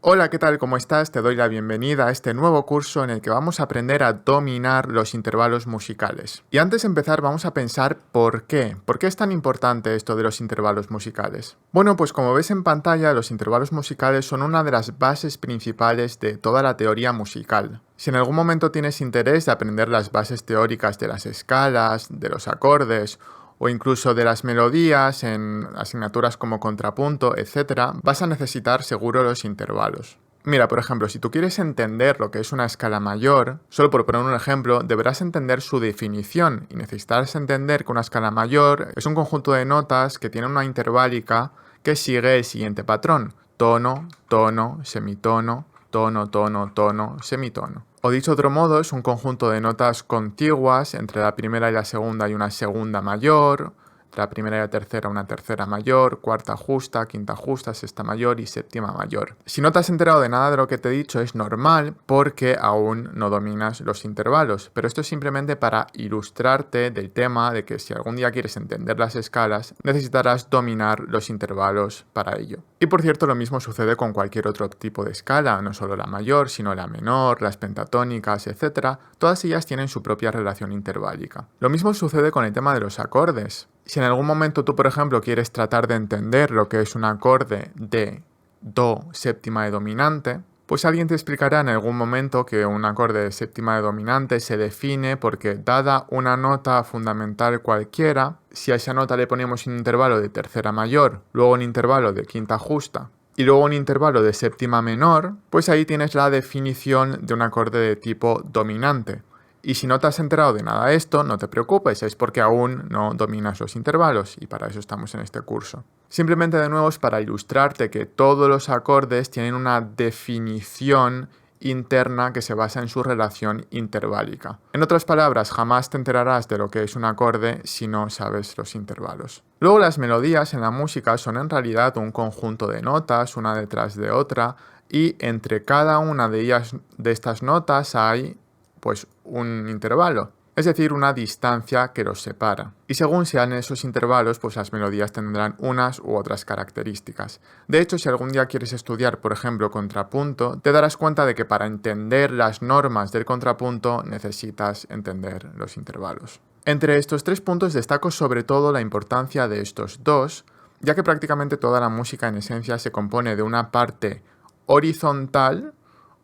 Hola, ¿qué tal? ¿Cómo estás? Te doy la bienvenida a este nuevo curso en el que vamos a aprender a dominar los intervalos musicales. Y antes de empezar vamos a pensar ¿por qué? ¿Por qué es tan importante esto de los intervalos musicales? Bueno, pues como ves en pantalla, los intervalos musicales son una de las bases principales de toda la teoría musical. Si en algún momento tienes interés de aprender las bases teóricas de las escalas, de los acordes, o incluso de las melodías en asignaturas como contrapunto, etc., vas a necesitar seguro los intervalos. Mira, por ejemplo, si tú quieres entender lo que es una escala mayor, solo por poner un ejemplo, deberás entender su definición y necesitarás entender que una escala mayor es un conjunto de notas que tiene una interválica que sigue el siguiente patrón: tono, tono, semitono, tono, tono, tono, semitono. O dicho de otro modo, es un conjunto de notas contiguas entre la primera y la segunda y una segunda mayor, entre la primera y la tercera una tercera mayor, cuarta justa, quinta justa, sexta mayor y séptima mayor. Si no te has enterado de nada de lo que te he dicho es normal porque aún no dominas los intervalos, pero esto es simplemente para ilustrarte del tema de que si algún día quieres entender las escalas, necesitarás dominar los intervalos para ello. Y por cierto, lo mismo sucede con cualquier otro tipo de escala, no solo la mayor, sino la menor, las pentatónicas, etc. Todas ellas tienen su propia relación interválica. Lo mismo sucede con el tema de los acordes. Si en algún momento tú, por ejemplo, quieres tratar de entender lo que es un acorde de do séptima de dominante, pues alguien te explicará en algún momento que un acorde de séptima de dominante se define porque, dada una nota fundamental cualquiera, si a esa nota le ponemos un intervalo de tercera mayor, luego un intervalo de quinta justa y luego un intervalo de séptima menor, pues ahí tienes la definición de un acorde de tipo dominante. Y si no te has enterado de nada de esto, no te preocupes, es porque aún no dominas los intervalos y para eso estamos en este curso. Simplemente de nuevo es para ilustrarte que todos los acordes tienen una definición interna que se basa en su relación interválica. En otras palabras, jamás te enterarás de lo que es un acorde si no sabes los intervalos. Luego, las melodías en la música son en realidad un conjunto de notas, una detrás de otra, y entre cada una de ellas, de estas notas, hay pues un intervalo, es decir, una distancia que los separa. Y según sean esos intervalos, pues las melodías tendrán unas u otras características. De hecho, si algún día quieres estudiar, por ejemplo, contrapunto, te darás cuenta de que para entender las normas del contrapunto necesitas entender los intervalos. Entre estos tres puntos destaco sobre todo la importancia de estos dos, ya que prácticamente toda la música en esencia se compone de una parte horizontal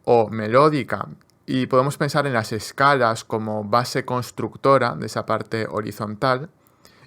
o melódica, y podemos pensar en las escalas como base constructora de esa parte horizontal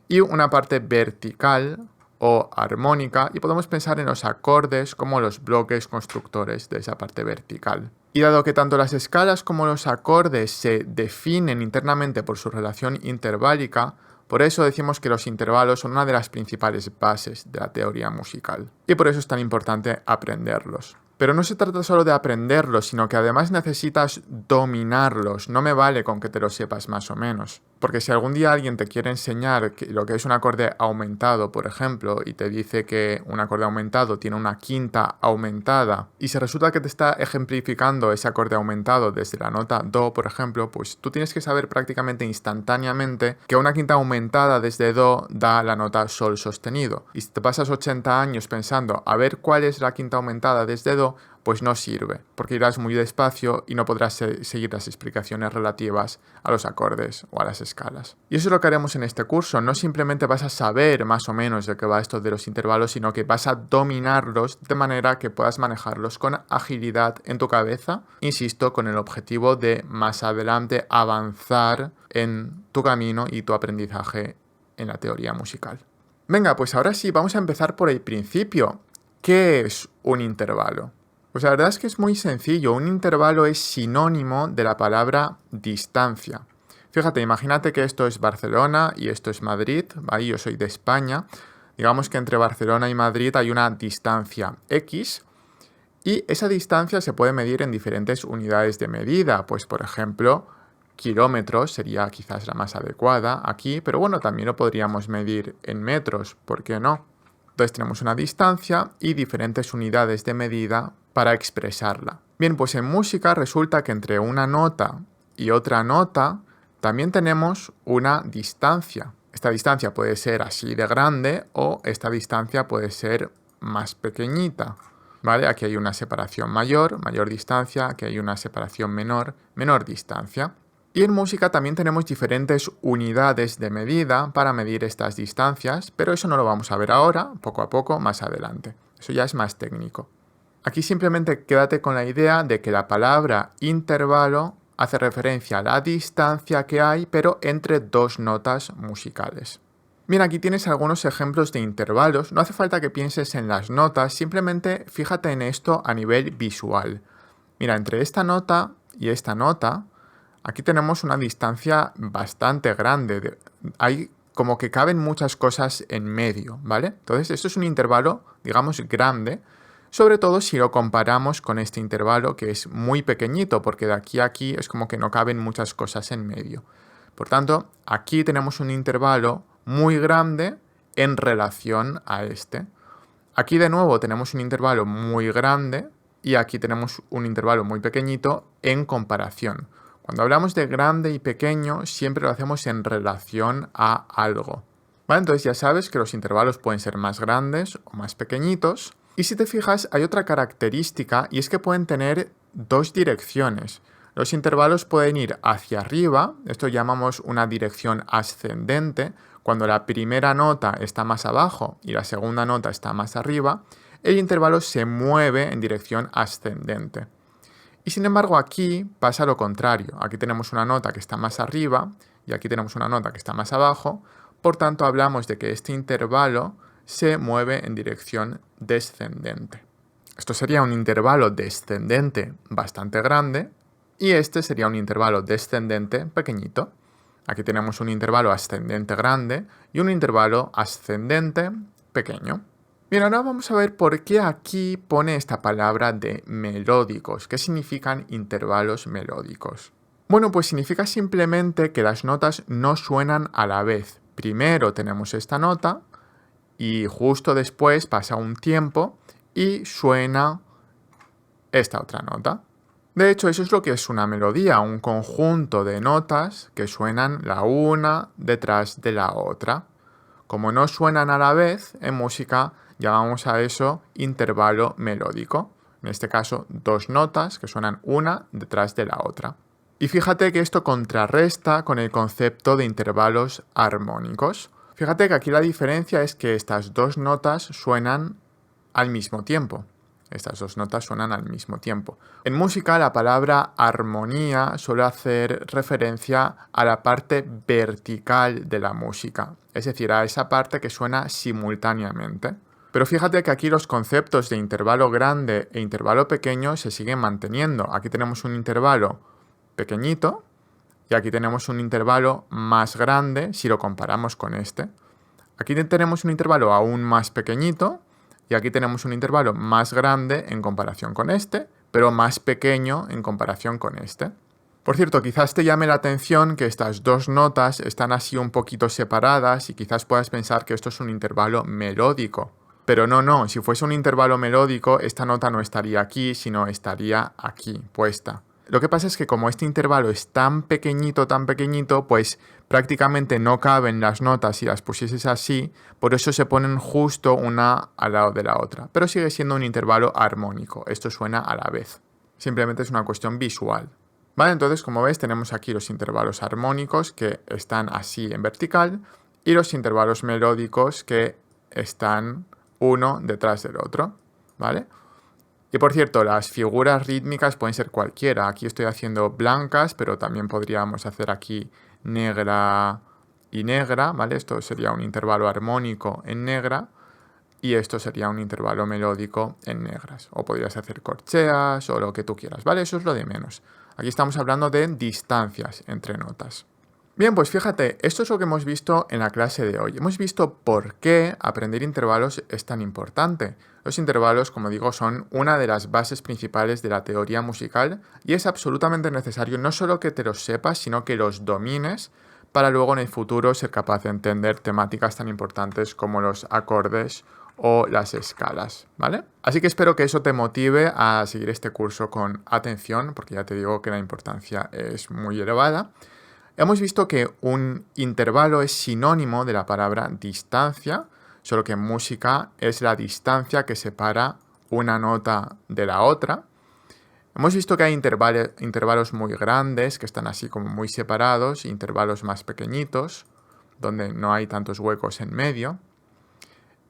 y una parte vertical o armónica, y podemos pensar en los acordes como los bloques constructores de esa parte vertical. Y dado que tanto las escalas como los acordes se definen internamente por su relación interválica, por eso decimos que los intervalos son una de las principales bases de la teoría musical. Y por eso es tan importante aprenderlos. Pero no se trata solo de aprenderlos, sino que además necesitas dominarlos. No me vale con que te lo sepas más o menos. Porque si algún día alguien te quiere enseñar lo que es un acorde aumentado, por ejemplo, y te dice que un acorde aumentado tiene una quinta aumentada, y si resulta que te está ejemplificando ese acorde aumentado desde la nota do, por ejemplo, pues tú tienes que saber prácticamente instantáneamente que una quinta aumentada desde do da la nota sol sostenido. Y si te pasas 80 años pensando a ver cuál es la quinta aumentada desde do, pues no sirve, porque irás muy despacio y no podrás seguir las explicaciones relativas a los acordes o a las escalas. Y eso es lo que haremos en este curso. No simplemente vas a saber más o menos de qué va esto de los intervalos, sino que vas a dominarlos de manera que puedas manejarlos con agilidad en tu cabeza, insisto, con el objetivo de más adelante avanzar en tu camino y tu aprendizaje en la teoría musical. Venga, pues ahora sí, vamos a empezar por el principio. ¿Qué es un intervalo? Pues la verdad es que es muy sencillo. Un intervalo es sinónimo de la palabra distancia. Fíjate, imagínate que esto es Barcelona y esto es Madrid, ¿vale? Yo soy de España. Digamos que entre Barcelona y Madrid hay una distancia X y esa distancia se puede medir en diferentes unidades de medida. Pues por ejemplo, kilómetros sería quizás la más adecuada aquí, pero bueno, también lo podríamos medir en metros, ¿por qué no? Entonces tenemos una distancia y diferentes unidades de medida para expresarla. Bien, pues en música resulta que entre una nota y otra nota también tenemos una distancia. Esta distancia puede ser así de grande o esta distancia puede ser más pequeñita. ¿vale? Aquí hay una separación mayor, mayor distancia, aquí hay una separación menor, menor distancia. Y en música también tenemos diferentes unidades de medida para medir estas distancias, pero eso no lo vamos a ver ahora, poco a poco, más adelante. Eso ya es más técnico. Aquí simplemente quédate con la idea de que la palabra intervalo hace referencia a la distancia que hay, pero entre dos notas musicales. Bien, aquí tienes algunos ejemplos de intervalos. No hace falta que pienses en las notas, simplemente fíjate en esto a nivel visual. Mira, entre esta nota y esta nota, aquí tenemos una distancia bastante grande. Hay como que caben muchas cosas en medio, ¿vale? Entonces, esto es un intervalo, digamos, grande, sobre todo si lo comparamos con este intervalo que es muy pequeñito, porque de aquí a aquí es como que no caben muchas cosas en medio. Por tanto, aquí tenemos un intervalo muy grande en relación a este. Aquí de nuevo tenemos un intervalo muy grande y aquí tenemos un intervalo muy pequeñito en comparación. Cuando hablamos de grande y pequeño siempre lo hacemos en relación a algo. ¿Vale? Entonces ya sabes que los intervalos pueden ser más grandes o más pequeñitos. Y si te fijas hay otra característica y es que pueden tener dos direcciones. Los intervalos pueden ir hacia arriba, esto llamamos una dirección ascendente, cuando la primera nota está más abajo y la segunda nota está más arriba, el intervalo se mueve en dirección ascendente. Y sin embargo aquí pasa lo contrario, aquí tenemos una nota que está más arriba y aquí tenemos una nota que está más abajo, por tanto hablamos de que este intervalo se mueve en dirección descendente. Esto sería un intervalo descendente bastante grande, y este sería un intervalo descendente pequeñito. Aquí tenemos un intervalo ascendente grande y un intervalo ascendente pequeño. Bien, ahora vamos a ver por qué aquí pone esta palabra de melódicos. ¿Qué significan intervalos melódicos? Bueno, pues significa simplemente que las notas no suenan a la vez. Primero tenemos esta nota y justo después pasa un tiempo y suena esta otra nota. De hecho, eso es lo que es una melodía, un conjunto de notas que suenan la una detrás de la otra. Como no suenan a la vez, en música llamamos a eso intervalo melódico. En este caso, dos notas que suenan una detrás de la otra. Y fíjate que esto contrarresta con el concepto de intervalos armónicos. Fíjate que aquí la diferencia es que estas dos notas suenan al mismo tiempo. Estas dos notas suenan al mismo tiempo. En música la palabra armonía suele hacer referencia a la parte vertical de la música, es decir, a esa parte que suena simultáneamente. Pero fíjate que aquí los conceptos de intervalo grande e intervalo pequeño se siguen manteniendo. Aquí tenemos un intervalo pequeñito y aquí tenemos un intervalo más grande si lo comparamos con este. Aquí tenemos un intervalo aún más pequeñito y aquí tenemos un intervalo más grande en comparación con este, pero más pequeño en comparación con este. Por cierto, quizás te llame la atención que estas dos notas están así un poquito separadas y quizás puedas pensar que esto es un intervalo melódico. Pero no, si fuese un intervalo melódico, esta nota no estaría aquí, sino estaría aquí, puesta. Lo que pasa es que como este intervalo es tan pequeñito, pues prácticamente no caben las notas si las pusieses así, por eso se ponen justo una al lado de la otra. Pero sigue siendo un intervalo armónico, esto suena a la vez. Simplemente es una cuestión visual. Vale, entonces como ves tenemos aquí los intervalos armónicos que están así en vertical y los intervalos melódicos que están uno detrás del otro, ¿vale? Y por cierto, las figuras rítmicas pueden ser cualquiera. Aquí estoy haciendo blancas, pero también podríamos hacer aquí negra y negra, ¿vale? Esto sería un intervalo armónico en negra y esto sería un intervalo melódico en negras. O podrías hacer corcheas o lo que tú quieras, ¿vale? Eso es lo de menos. Aquí estamos hablando de distancias entre notas. Bien, pues fíjate, esto es lo que hemos visto en la clase de hoy. Hemos visto por qué aprender intervalos es tan importante. Los intervalos, como digo, son una de las bases principales de la teoría musical y es absolutamente necesario no solo que te los sepas, sino que los domines para luego en el futuro ser capaz de entender temáticas tan importantes como los acordes o las escalas, ¿vale? Así que espero que eso te motive a seguir este curso con atención, porque ya te digo que la importancia es muy elevada. Hemos visto que un intervalo es sinónimo de la palabra distancia, solo que en música es la distancia que separa una nota de la otra. Hemos visto que hay intervalos muy grandes, que están así como muy separados, intervalos más pequeñitos, donde no hay tantos huecos en medio.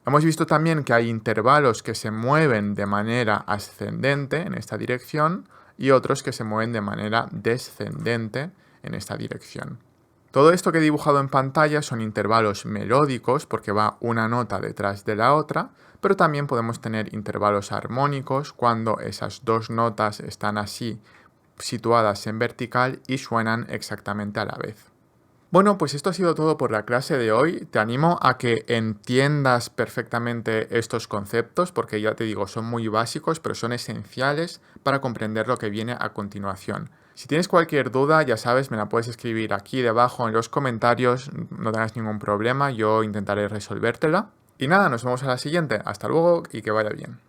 Hemos visto también que hay intervalos que se mueven de manera ascendente en esta dirección y otros que se mueven de manera descendente en esta dirección. Todo esto que he dibujado en pantalla son intervalos melódicos porque va una nota detrás de la otra, pero también podemos tener intervalos armónicos cuando esas dos notas están así situadas en vertical y suenan exactamente a la vez. Bueno, pues esto ha sido todo por la clase de hoy. Te animo a que entiendas perfectamente estos conceptos porque ya te digo, son muy básicos, pero son esenciales para comprender lo que viene a continuación. Si tienes cualquier duda, ya sabes, me la puedes escribir aquí debajo en los comentarios, no tengas ningún problema, yo intentaré resolvértela. Y nada, nos vemos a la siguiente. Hasta luego y que vaya bien.